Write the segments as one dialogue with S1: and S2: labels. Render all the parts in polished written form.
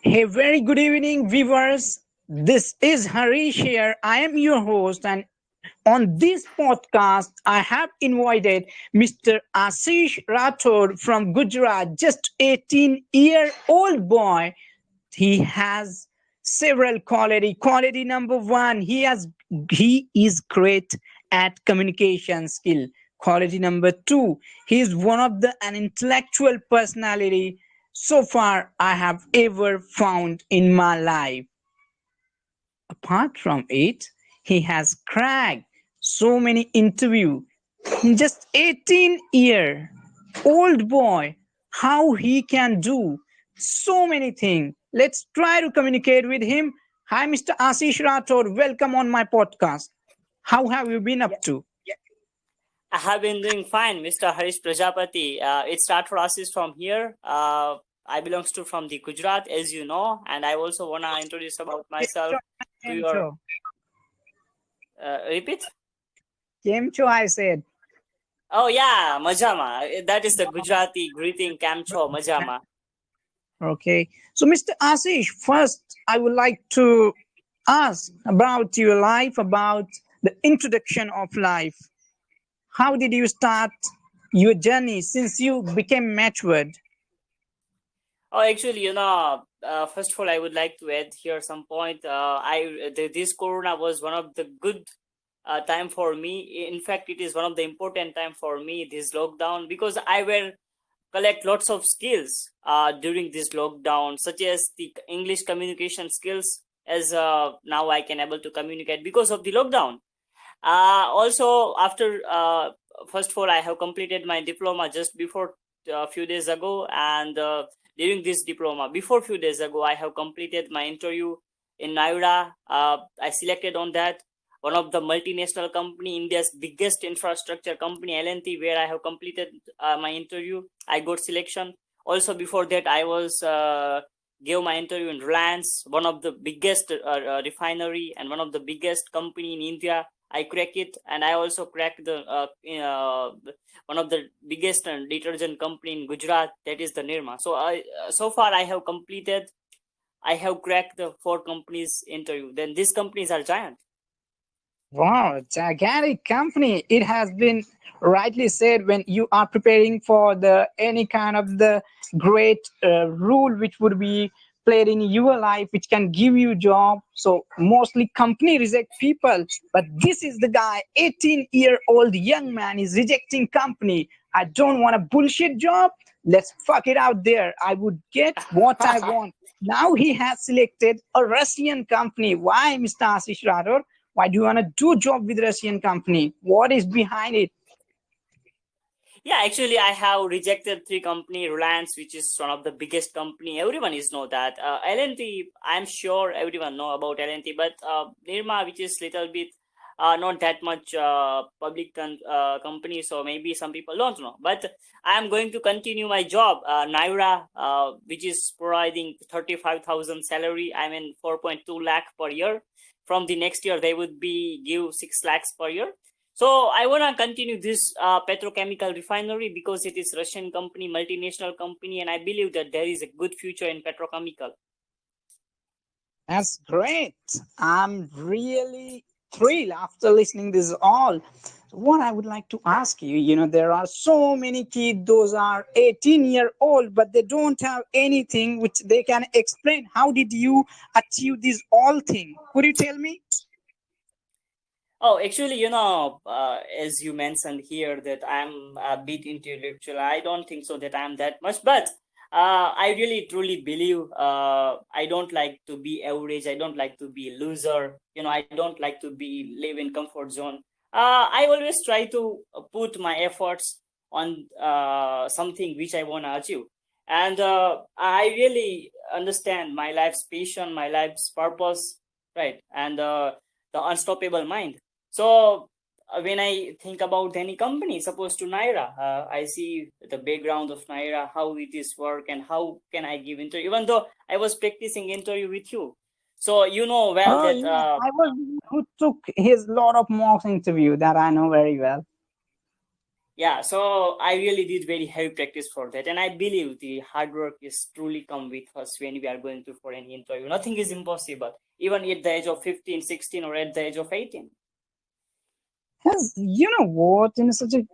S1: Hey, very good evening, viewers. This is Harish here. I am your host, and on this podcast, I have invited Mr. Ashish Rathore from Gujarat, just 18-year-old boy. He has several quality. Quality number one, he is great at communication skill. Quality number two, he is one of the an intellectual personality so far I have ever found in my life. Apart from it, he has cracked so many interview. Just 18-year old boy, how he can do so many things. Let's try to communicate with him. Hi, Mr. Ashish Rathod. Welcome on my podcast. How have you been
S2: Yeah,
S1: up to?
S2: I have been doing fine, Mr. Harish Prajapati. It's rathore Ashish from here. I belongs to from the Gujarat, as you know, and I also wanna introduce about myself to
S1: Came
S2: your
S1: cho.
S2: repeat.
S1: Came cho, I said.
S2: Oh yeah, majama. That is the Gujarati greeting. Kam cho, majama.
S1: Okay. So, Mr. Ashish, first I would like to ask about your life, about the introduction of life. How did you start your journey since you became matured?
S2: Oh, actually, first of all, I would like to add here some point. This Corona was one of the good time for me. In fact, it is one of the important time for me. This lockdown because I will collect lots of skills during this lockdown, such as the English communication skills. As now I can able to communicate because of the lockdown. Also, after first of all, I have completed my diploma just before a few days ago, and during this diploma, before few days ago, I have completed my interview in Naira. I selected on that one of the multinational company, India's biggest infrastructure company, LNT, where I have completed my interview. I got selection. Also, before that, I was gave my interview in Reliance, one of the biggest refinery and one of the biggest company in India. I crack it, and I also cracked the one of the biggest detergent company in Gujarat, that is the Nirma. So far I have completed. I have cracked the four companies interview. Then these companies are giant.
S1: Wow, gigantic company. It has been rightly said when you are preparing for the any kind of the great rule which would be played in your life which can give you job. So mostly company reject people, but this is the guy, 18-year-old young man is rejecting company. I don't want a bullshit job. Let's fuck it out there. I would get what I want. Now he has selected a Russian company. Why, Mr. Ashish Rador? Why do you want to do job with Russian company? What is behind it?
S2: Yeah, actually, I have rejected three company. Reliance, which is one of the biggest company, everyone is know that. LNT, I'm sure everyone know about LNT, but Nirma, which is little bit not that much public company, so maybe some people don't know. But I am going to continue my job. Naira, which is providing 35,000 salary. I mean 4.2 lakh per year. From the next year, they would be give 6 lakhs per year. So I want to continue this petrochemical refinery because it is Russian company, multinational company, and I believe that there is a good future in petrochemical.
S1: That's great. I'm really thrilled after listening this all. What I would like to ask you, there are so many kids, those are 18-year-old, but they don't have anything which they can explain. How did you achieve this all thing? Could you tell me?
S2: Oh, actually, as you mentioned here that I'm a bit intellectual. I don't think so that I'm that much, but I really truly believe I don't like to be average. I don't like to be a loser. I don't like to be live in comfort zone. I always try to put my efforts on something which I want to achieve, and I really understand my life's passion, my life's purpose, right, and the unstoppable mind. So when I think about any company, suppose to Naira, I see the background of Naira, how it is work, and how can I give interview. Even though I was practicing interview with you, so you know well
S1: Oh,
S2: that
S1: yeah. I was the one who took his lot of mock interview that I know very well.
S2: Yeah, so I really did very heavy practice for that, and I believe the hard work is truly come with us when we are going to for any interview. Nothing is impossible, even at the age of 15, 16, or at the age of 18.
S1: Yes, you know what? In such a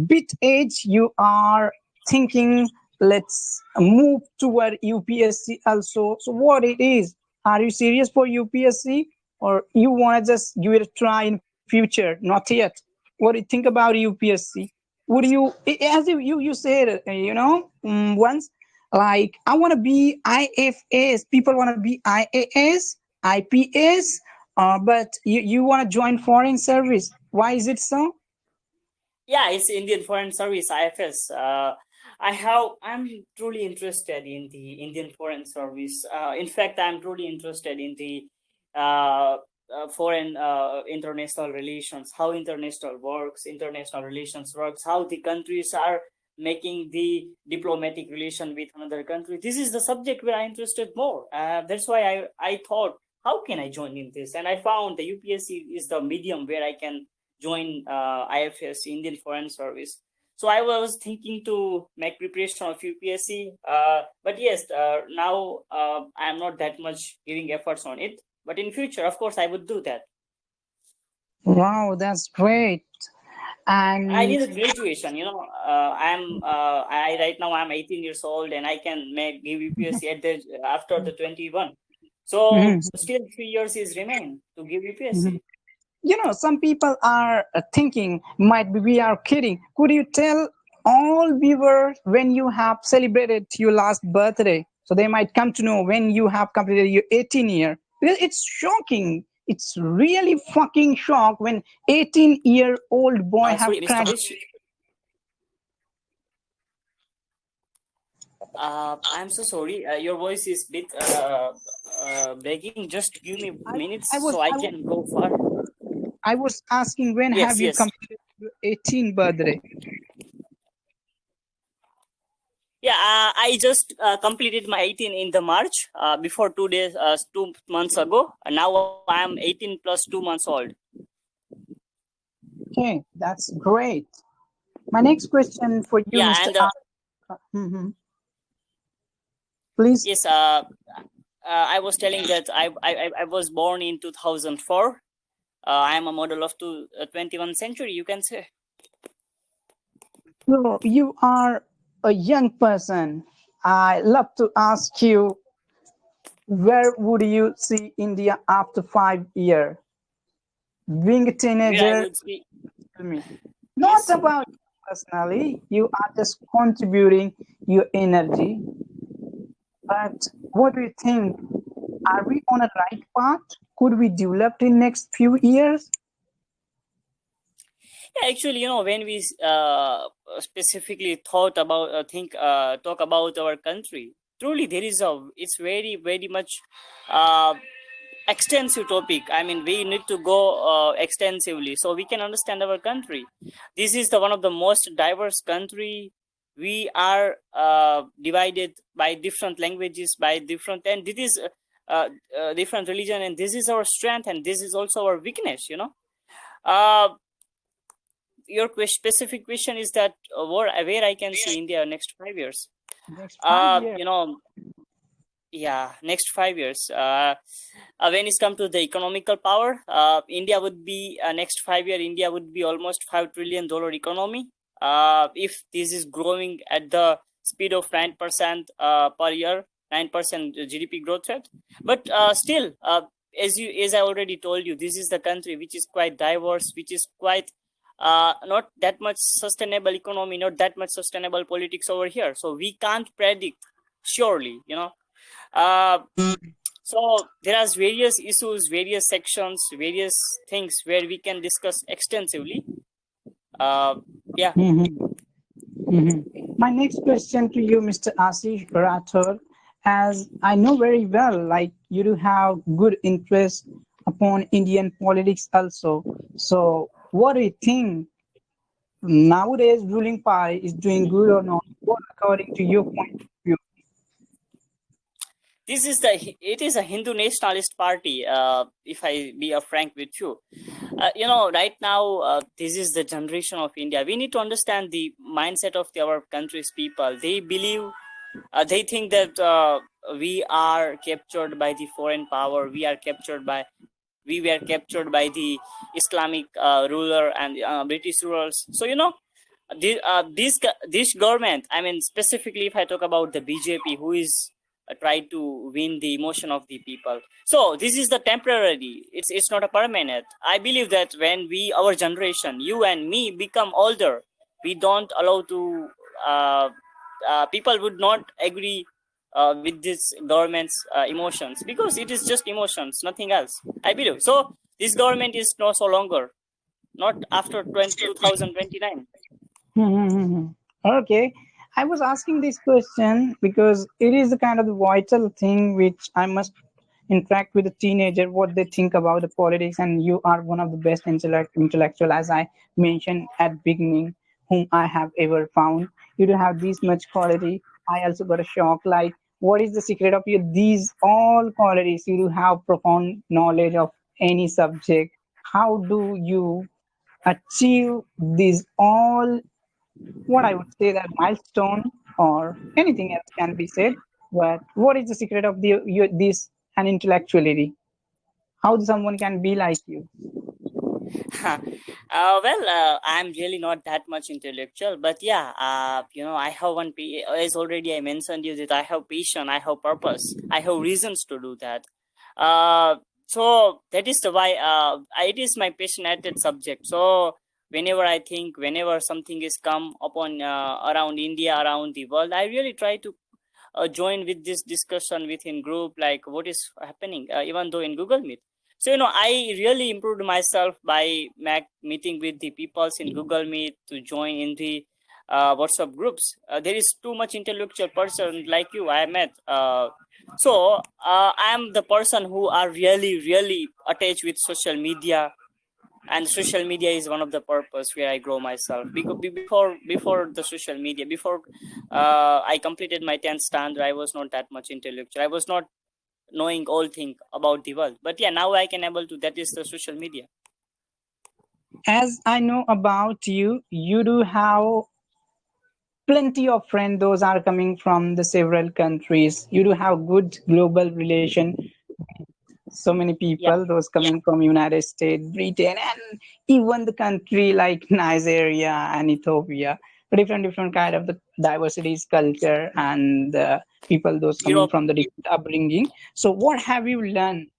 S1: bit age, you are thinking, let's move toward UPSC also. So, what it is? Are you serious for UPSC, or you want to just give it a try in future? Not yet. What do you think about UPSC? Would you, as you said, once, like I want to be IFS. People want to be IAS, IPS, but you want to join foreign service. Why is it so?
S2: Yeah, it's Indian Foreign Service (IFS). I'm truly interested in the Indian Foreign Service. In fact, I'm truly interested in the foreign international relations, how international relations works, how the countries are making the diplomatic relation with another country. This is the subject where I'm interested more. That's why I thought, how can I join in this? And I found the UPSC is the medium where I can join IFS, Indian Foreign Service. So I was thinking to make preparation of UPSC, but yes, now I am not that much giving efforts on it. But in future, of course, I would do that.
S1: Wow, that's great.
S2: I
S1: And
S2: need a graduation. I right now I'm 18 years old and I can make give UPSC at the after the 21. So
S1: mhm,
S2: still 3 years is remain to give
S1: mhm.
S2: UPSC.
S1: Some people are thinking, might be we are kidding. Could you tell all viewers when you have celebrated your last birthday? So they might come to know when you have completed your 18 year. Because it's shocking. It's really fucking shock when 18-year-old boy have
S2: Sorry, Mr.
S1: cracked.
S2: Harish. I'm so sorry. Your voice is bit breaking. Just give me
S1: I,
S2: minutes
S1: I
S2: so
S1: was
S2: I
S1: I was
S2: can go far.
S1: I was asking when have
S2: Yes,
S1: you
S2: yes.
S1: completed your 18th birthday?
S2: Yeah, I just completed my 18 in the March before 2 days, 2 months ago. Now I'm 18 plus 2 months old.
S1: Okay, that's great. My next question for you,
S2: Yeah,
S1: Mr.
S2: and
S1: Mhm. Please.
S2: yes, I was telling that I was born in 2004. I am a model of 21st century, you can say.
S1: So you are a young person. I love to ask you, where would you see India after 5 years? Being a
S2: Where I
S1: teenager,
S2: would be.
S1: tell me. Not
S2: Yes.
S1: about you personally. You are just contributing your energy. But what do you think? Are we on a right path? Could we develop in next few years?
S2: Yeah, actually, when we specifically thought about talk about our country, truly there is it's very very much uh, extensive topic. I mean, we need to go extensively so we can understand our country. This is the one of the most diverse country. We are divided by different languages, by different, and this is different religion, and this is our strength, and this is also our weakness. Uh, your specific question is that where I can see India next 5 years.
S1: Next 5 years.
S2: Yeah, next 5 years. When it's come to the economical power, India would be next 5 year. India would be almost $5 trillion economy. If this is growing at the speed of 9% per year, 9% GDP growth rate. But still, as I already told you, this is the country which is quite diverse, which is quite not that much sustainable economy, not that much sustainable politics over here. So we can't predict surely. Uh, so there are various issues, various sections, various things where we can discuss extensively. Uh, yeah.
S1: Mhm. Mhm. My next question to you, Mr. Ashish Rathore, as I know very well, like you do have good interest upon Indian politics also. So, what do you think nowadays ruling party is doing good or not? What according to your point of view?
S2: It is a Hindu nationalist party. If I be frank with you, Right now, this is the generation of India. We need to understand the mindset of our country's people. They believe, they think that we are captured by the foreign power. We were captured by the Islamic ruler and British rulers. So this government, I mean, specifically if I talk about the BJP, who is try to win the emotion of the people. So this is the temporary. It's not a permanent. I believe that when we, our generation, you and me, become older, we don't allow to. People would not agree with this government's emotions, because it is just emotions, nothing else. I believe so. This government is no so longer, not after 2029.
S1: Hmm. Okay. I was asking this question because it is the kind of vital thing which I must interact with a teenager, what they think about the politics, and you are one of the best intellectual, as I mentioned at beginning, whom I have ever found. You do have this much quality. I also got a shock. Like, what is the secret of you? These all qualities. You do have profound knowledge of any subject. How do you achieve these all, what I would say, that milestone or anything else can be said. But what is the secret of this and intellectuality? How someone can be like you?
S2: I'm really not that much intellectual, but yeah, I have as already I mentioned you, that I have passion, I have purpose, I have reasons to do that. Uh, so that is the why it is my passionated subject. So whenever something is come upon around India, around the world, I really try to join with this discussion within group, like what is happening, even though in Google Meet. So I really improved myself by meeting with the peoples in Google Meet, to join in the WhatsApp groups. There is too much intellectual person like you I met. I am the person who are really attached with social media, and social media is one of the purpose where I grow myself. Because before the social media, before I completed my 10th standard, I was not that much intellectual, I was not knowing all thing about the world. But yeah, now I can able to, that is the social media.
S1: As I know about you, you do have plenty of friends. Those are coming from the several countries. You do have good global relation. So many
S2: Yeah.
S1: people, those coming from United States, Britain, and even the country like Nigeria and Ethiopia. Different kind of the diversities, culture, and people, those coming
S2: Europe.
S1: from the different upbringing. So what have you learned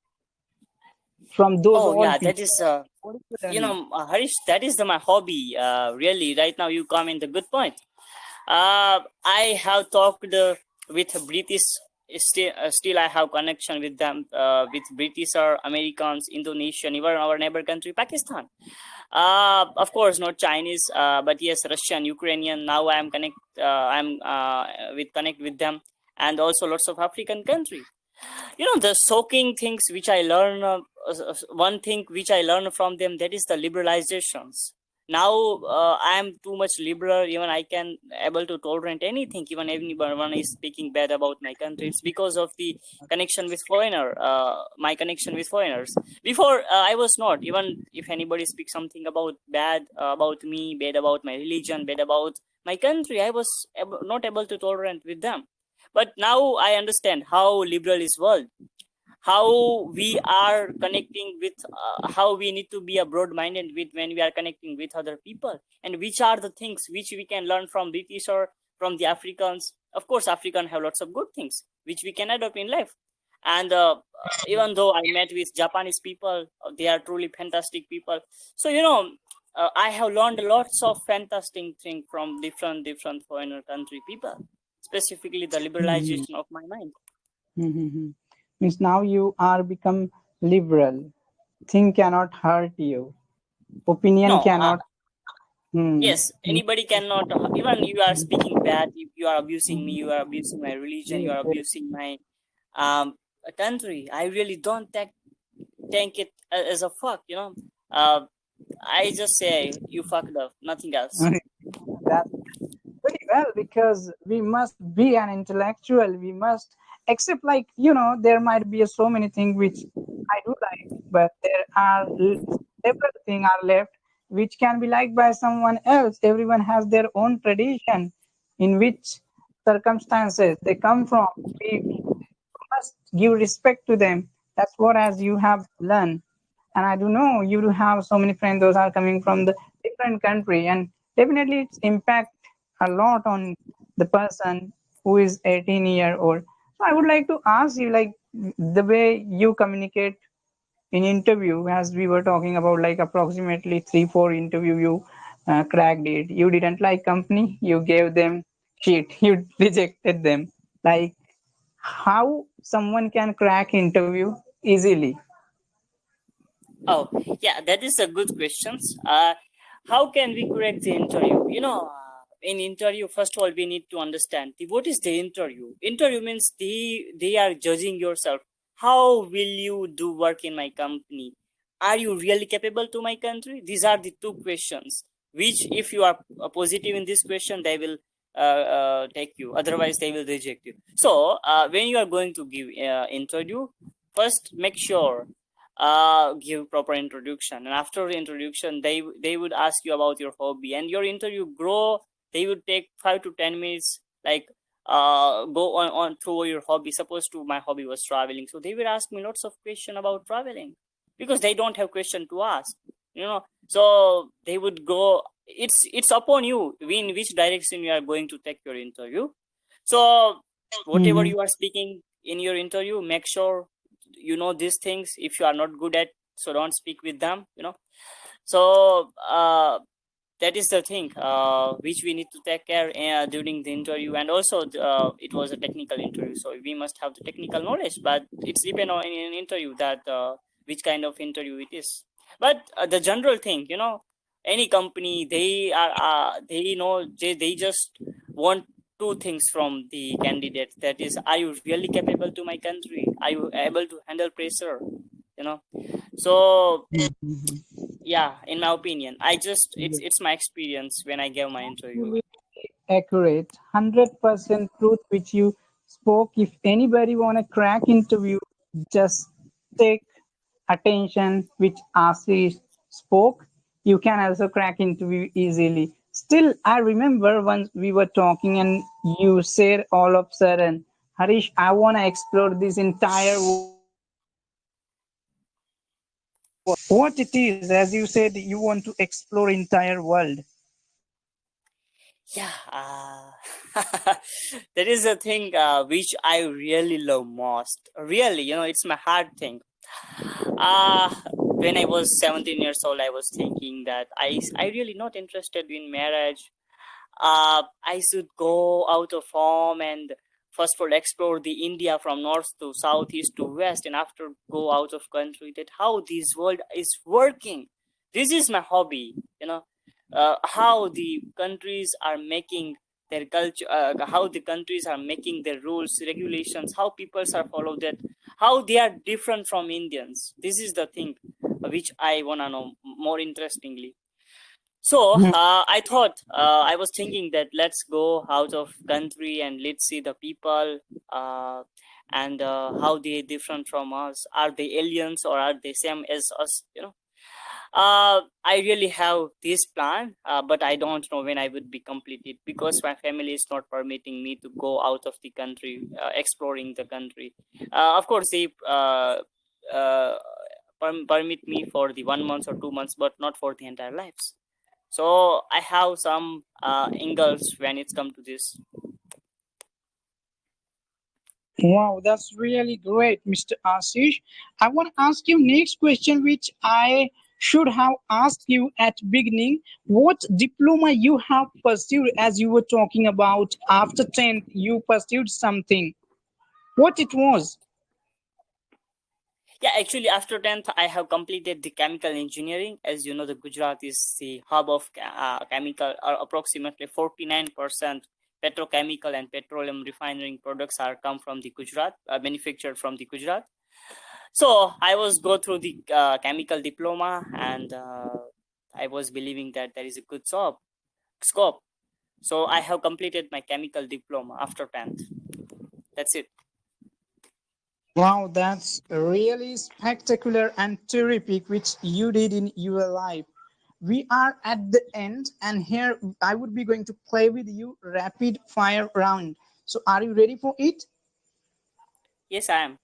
S1: from those
S2: Oh
S1: all
S2: yeah, that
S1: people?
S2: is
S1: What is the learning?
S2: Harish, that is my hobby. Really, right now you come in the good point. I have talked with British. Still, I have connection with them, with British or Americans, Indonesian, even our neighbor country, Pakistan. Of course, not Chinese, but yes, Russian, Ukrainian. Now I am connect with them, and also lots of African country. The shocking things which I learn, one thing which I learn from them, that is the liberalizations. Now I am too much liberal, even I can able to tolerate anything, even anyone is speaking bad about my country. It's because of the connection with my connection with foreigners. Before I was not, even if anybody speaks something about bad about me, bad about my religion, bad about my country, I was not able to tolerate with them. But now I understand how liberal is world, how we are connecting with, how we need to be a broad minded with when we are connecting with other people, and which are the things which we can learn from British or from the Africans. Of course, African have lots of good things which we can adopt in life. And even though I met with Japanese people, they are truly fantastic people. So I have learned lots of fantastic things from different foreigner country people, specifically the
S1: Mhm.
S2: liberalization of my mind.
S1: Mhm. Means now you are become liberal. Thing cannot hurt you. Opinion
S2: No,
S1: cannot. Hmm.
S2: yes, anybody cannot. Even you are speaking bad, if you are abusing me, you are abusing my religion, you
S1: Yes,
S2: are
S1: yes.
S2: abusing my country. I really don't take it as a fuck. I just say you fucked up, nothing else.
S1: That's very well, because we must be an intellectual. We must accept, like, there might be so many things which I do like, but there are several things are left which can be liked by someone else. Everyone has their own tradition in which circumstances they come from. We must give respect to them. That's what as you have learned. And I do know you do have so many friends those are coming from the different country, and definitely it's impact a lot on the person who is 18-year old. So I would like to ask you, like, the way you communicate in interview, as we were talking about, like approximately 3 4 interview you cracked it. You didn't like company, you gave them shit, you rejected them. Like, how someone can crack interview easily?
S2: Oh, yeah, that is a good question. How can we correct the interview? In interview, first of all, we need to understand what is the interview. Interview means they are judging yourself. How will you do work in my company? Are you really capable to my country? These are the two questions. Which, if you are positive in this question, they will take you. Otherwise, they will reject you. So, when you are going to give interview, first make sure give proper introduction, and after the introduction they would ask you about your hobby, and your interview grow. They would take 5 to 10 minutes, like go on through your hobby. Suppose to my hobby was traveling, so they will ask me lots of question about traveling, because they don't have question to ask, so they would go. It's upon you in which direction you are going to take your interview. So whatever
S1: Mm-hmm.
S2: you are speaking in your interview, make sure you know these things. If you are not good at, so don't speak with them. So that is the thing which we need to take care during the interview. And also it was a technical interview, so we must have the technical knowledge, but it's depend on in an interview that which kind of interview it is. But the general thing, any company, they know, they just want two things from the candidate. That is, are you really capable to my country? Are you able to handle pressure? you know so yeah, in my opinion, I just it's my experience when I gave my interview.
S1: Absolutely accurate, 100% truth which you spoke. If anybody want to crack interview, just take attention which Ashish spoke. You can also crack interview easily. Still, I remember once we were talking and you said all of a sudden, Harish, I want to explore this entire world. What it is, as you said, you want to explore entire world.
S2: Yeah, that is a thing which I really love most. Really, it's my heart thing. When I was 17 years old, I was thinking that I really not interested in marriage. I should go out of home and first of all explore the India from north to south, east to west, and after go out of country. That how this world is working. This is my hobby. How the countries are making their culture, how the countries are making their rules, regulations, how peoples are followed that, how they are different from Indians. This is the thing which I wanna know more interestingly. So I thought, I was thinking that let's go out of country and let's see the people, uh, and how they different from us. Are they aliens or are they same as us? I really have this plan, but I don't know when I would be completed, because my family is not permitting me to go out of the country, exploring the country. Of course, they uh, permit me for the 1 month or 2 months, but not for the entire lives. So I have some angles when it's come to this.
S1: Wow, that's really great, Mr. Ashish. I want to ask you next question, which I should have asked you at beginning. What diploma you have pursued, as you were talking about after 10th, you pursued something. What it was?
S2: Yeah, actually, after 10th, I have completed the chemical engineering. As you know, the Gujarat is the hub of chemical, or approximately 49% petrochemical and petroleum refining products are come from the Gujarat, manufactured from the Gujarat. So I was go through the chemical diploma, and I was believing that there is a good scope. So I have completed my chemical diploma after 10th. That's it.
S1: Wow, that's really spectacular and terrific, which you did in your life. We are at the end, and here I would be going to play with you rapid fire round. So, are you ready for it?
S2: Yes, I am.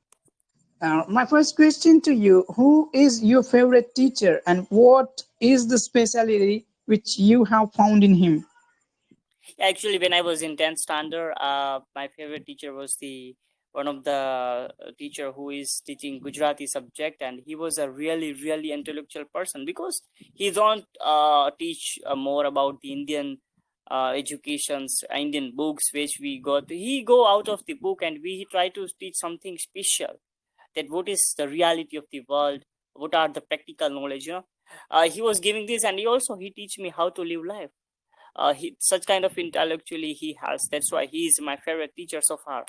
S1: My first question to you: who is your favorite teacher, and what is the specialty which you have found in him?
S2: Actually, when I was in 10th standard, my favorite teacher was the one of the teacher who is teaching Gujarati subject, and he was a really, really intellectual person because he don't teach more about the Indian educations, Indian books which we got. He go out of the book, and we try to teach something special. That what is the reality of the world? What are the practical knowledge? He was giving this, and he teach me how to live life. Such kind of intellectually he has, that's why he is my favorite teacher so far.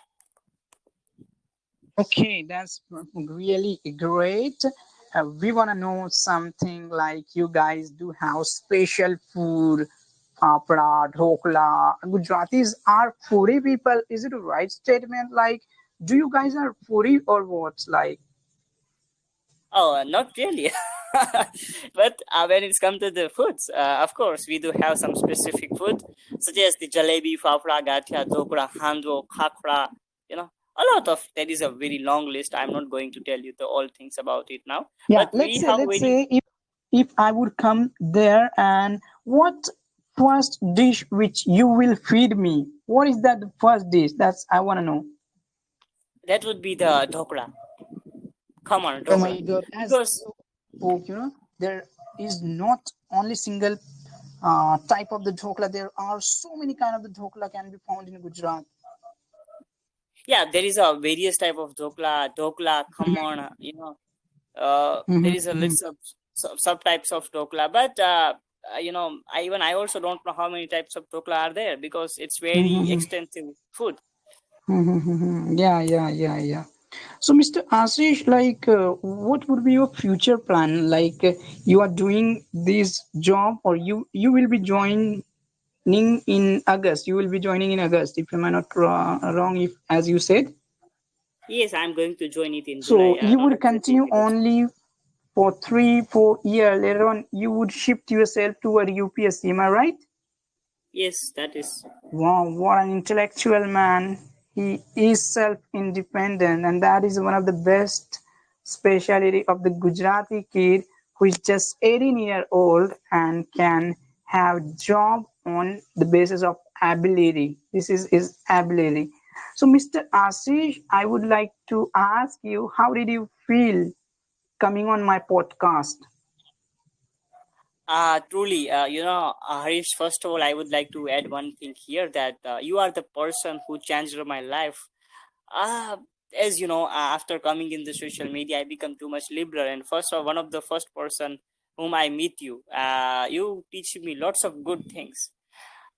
S1: Okay, that's really great. We want to know something like you guys do have special food, papra, dhokla. Gujaratis are foodie people. Is it a right statement? Like, do you guys are foodie or what? Like,
S2: Oh, not really. But when it's come to the foods, of course we do have some specific food such as the jalebi, fafra, gathia, dokra, handwo, khakra, a lot of. That is a very long list. I'm not going to tell you the all things about it now,
S1: yeah,
S2: but we have
S1: let's
S2: very.
S1: say if I would come there and what first dish which you will feed me? What is that first dish? That's I want to know.
S2: That would be the dhokla. Come on,
S1: Oh
S2: dhokla.
S1: my God, as
S2: Because
S1: you spoke, there is not only single type of the dhokla. There are so many kind of the dhokla can be found in Gujarat.
S2: yeah, there is a various type of dhokla, khaman, there is a list of subtypes of dhokla, but I also don't know how many types of dhokla are there because it's very extensive food.
S1: Yeah, yeah, yeah, yeah. So, Mr. Ashish, like, what would be your future plan? Like, you are doing this job, or you will be joining in August. You will be joining in August, if I'm not wrong. If as you said,
S2: Yes, I'm going to join it in July.
S1: so you would
S2: Exactly in
S1: continue
S2: August.
S1: only for 3 4 years. Later on, you would shift yourself to a UPSC. Am I right?
S2: Yes, that is.
S1: Wow, what an intellectual man. He is self-independent, and that is one of the best speciality of the Gujarati kid who is just 18-year old and can have job on the basis of ability. This is his ability. So, Mr. Ashish, I would like to ask you, how did you feel coming on my podcast?
S2: Truly, Harish, first of all, I would like to add one thing here that you are the person who changed my life. uh, as you know, after coming in the social media, I become too much liberal, and one of the first person whom I meet you, you teach me lots of good things.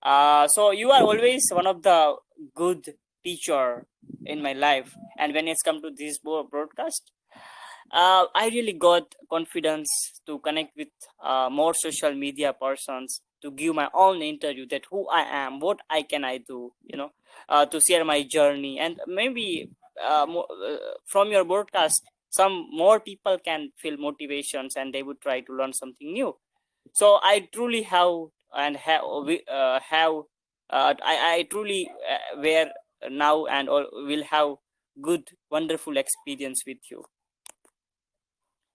S2: So you are always one of the good teacher in my life, and when it's come to this broadcast, I really got confidence to connect with more social media persons, to give my own interview that who I am, what I do, to share my journey, and maybe from your broadcast, some more people can feel motivations and they would try to learn something new. So I truly have I truly were now and will have good wonderful experience with you.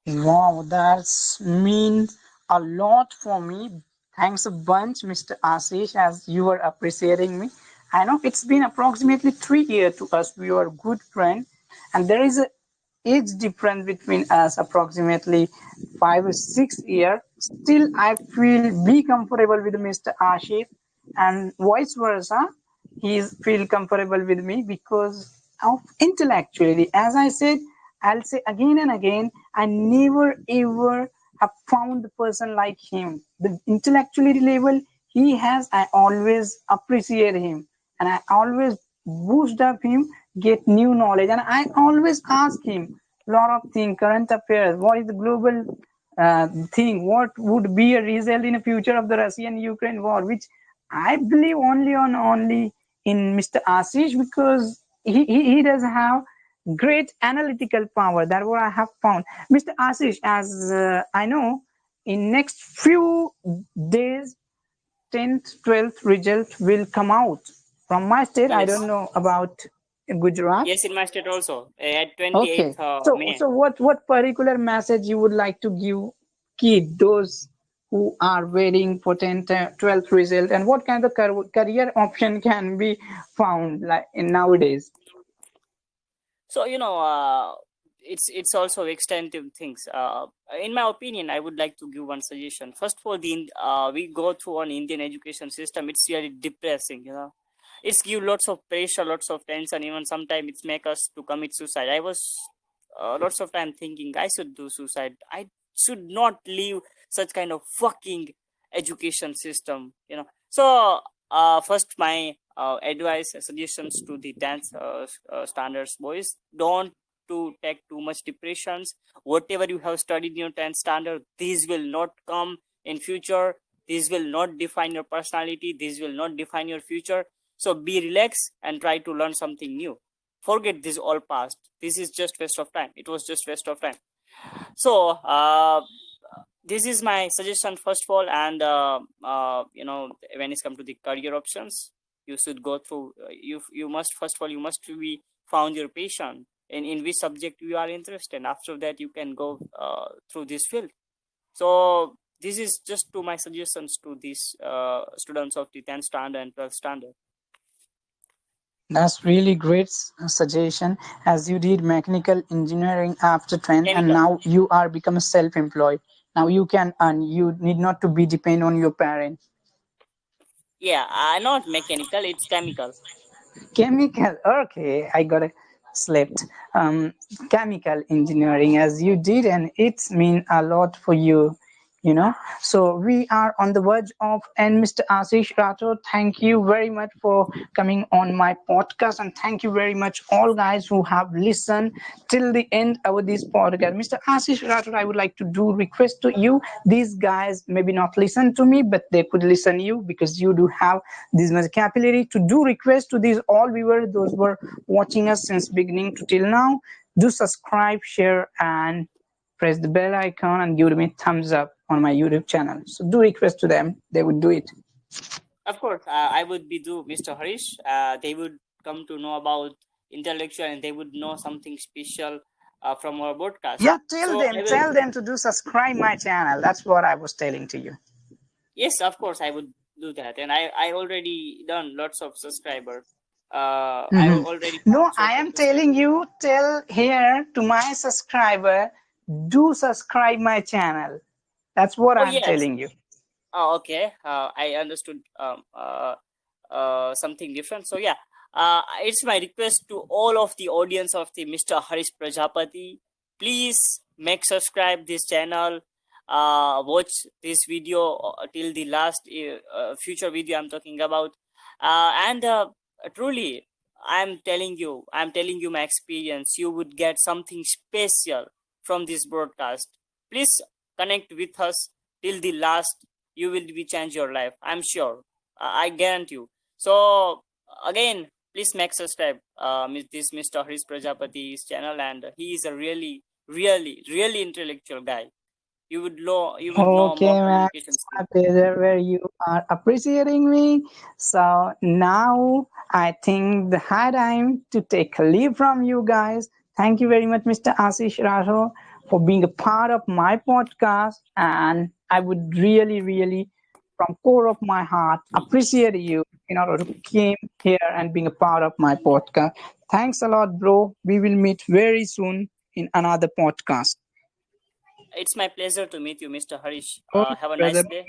S1: Wow, that's means a lot for me. Thanks a bunch, Mr. Ashish, as you are appreciating me. I know it's been approximately 3 years to us. We are good friends, and there is a age difference between us, approximately 5 or 6 years. Still, I feel be comfortable with Mr. Ashish, and vice versa. He feel comfortable with me because of intellectually. As I said, I'll say again and again, I never ever have found the person like him. The intellectuality level he has, I always appreciate him, and I always boost up him, get new knowledge, and I always ask him lot of things, current affairs, what is the global thing, what would be a result in the future of the Russian-Ukraine war, which I believe only in Mr. Ashish because he does have great analytical power. That's what I have found. Mr. Ashish, as I know, in next few days, 10th, 12th result will come out from my state. I
S2: Yes.
S1: don't know about Gujarat.
S2: Yes, in my state also at
S1: Okay.
S2: 28th
S1: So
S2: May.
S1: what particular message you would like to give kid those who are waiting for 10th, 12th result, and what kind of career option can be found like in nowadays?
S2: So it's also extensive things. In my opinion, I would like to give one suggestion. First of all, we go through an Indian education system. It's really depressing. It's give lots of pressure, lots of tension. Even sometimes it's make us to commit suicide. I was lots of time thinking I should do suicide. I should not leave such kind of fucking education system. So first, my advice, suggestions to the 10th standards boys: don't to take too much depressions. Whatever you have studied in your 10th standard, these will not come in future. These will not define your personality. These will not define your future. So be relaxed and try to learn something new. Forget this all past. This is just waste of time. It was just waste of time. So this is my suggestion first of all. And when it's come to the career options, you should go through, you must, first of all, you must be found your passion in which subject you are interested. After that you can go through this field. So this is just to my suggestions to these students of the 10th standard and 12th standard.
S1: That's really great suggestion, as you did mechanical engineering after 10 and
S2: Chemical.
S1: now you are become a self-employed. Now you can earn. You need not to be depend on your parents.
S2: Yeah, not mechanical, it's chemical.
S1: Chemical. Okay, I got it slipped. Chemical engineering, as you did, and it's mean a lot for you. So we are on the verge of, and Mr. Ashish Rathore, thank you very much for coming on my podcast, and thank you very much all guys who have listened till the end of this podcast. Mr. Ashish Rathore, I would like to do request to you. These guys maybe not listen to me, but they could listen you because you do have this much capillary to do request to these all viewers, those were watching us since beginning to till now. Do subscribe, share, and press the bell icon and give me thumbs up on my YouTube channel. So do request to them, they would do it.
S2: Of course, I would be do Mr. Harish. They would come to know about intellectual, and they would know something special from our broadcast.
S1: Yeah, tell
S2: So
S1: them,
S2: I will.
S1: tell them to do subscribe my channel. That's what I was telling to you.
S2: Yes, of course, I would do that, and I already done lots of subscriber. I
S1: Mhm.
S2: already
S1: No,
S2: found so
S1: I
S2: the
S1: am
S2: subscriber.
S1: telling you, tell here to my subscriber, do subscribe my channel. That's what
S2: Oh
S1: I'm
S2: yes.
S1: telling you.
S2: Oh, okay. I understood. Something different. So yeah, it's my request to all of the audience of the Mr. Harish Prajapati. Please make subscribe this channel. Watch this video till the last future video I'm talking about. And truly, I'm telling you my experience. You would get something special from this broadcast. Please connect with us till the last. You will be change your life. I'm sure. I guarantee you. So again, please make subscribe this Mr. Harish Prajapati's channel, and he is a really, really, really intellectual guy. You would know more
S1: Okay, man.
S2: communication
S1: It's
S2: skills.
S1: my pleasure where you are appreciating me. So now I think the high time to take a leave from you guys. Thank you very much, Mr. Ashish Rathore, for being a part of my podcast. And I would really, really, from core of my heart, appreciate you in order to came here and being a part of my podcast. Thanks a lot, bro. We will meet very soon in another podcast.
S2: It's my pleasure to meet you, Mr. Harish.
S1: Okay,
S2: Have a nice
S1: brother.
S2: day.